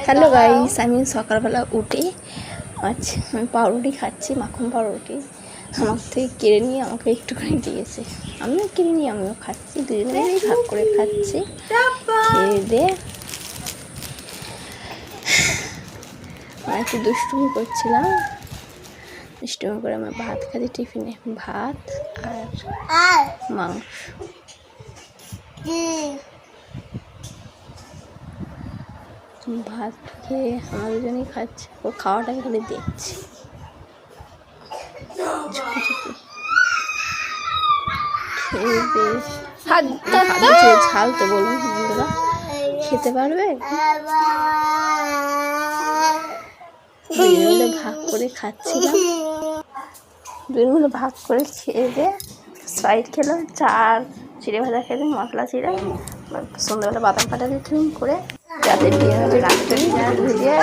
Hello guys, আমি সকালবেলা উঠে আমি পাউরুটি খাচ্ছি, মাখন পাউরুটি আমার থেকে কিনে নিয়ে আমাকে একটুখানি দিয়েছে। আমিও কিনে নিয়ে আমিও খাচ্ছি, দুজনে মিলেই ভাগ করে খাচ্ছি। খেয়ে দিয়ে একটু দুষ্টুমি করছিলাম, দুষ্টুমি করে আমার ভাত খাচ্ছি। টিফিনে ভাত আর মাংস। ভাত খেয়ে আমরা দুজনেই খাচ্ছি, ও খাওয়াটাকে খালি দেখছি চুপি চুপি। খেয়ে দিয়ে ঝাল তো বলুন বন্ধুরা, খেতে পারবে? দুজন মিলে ভাগ করে খাচ্ছিলাম, দুজন মিলে ভাগ করে খেয়ে দিয়ে স্প্রাইট খেলাম, চার চিড়ে ভাজা খেলাম, মশলা চিড়ে, সন্ধ্যাবেলা বাদাম ফাটা দিয়ে করে যাতে দিয়ে রাত্রে দিয়ে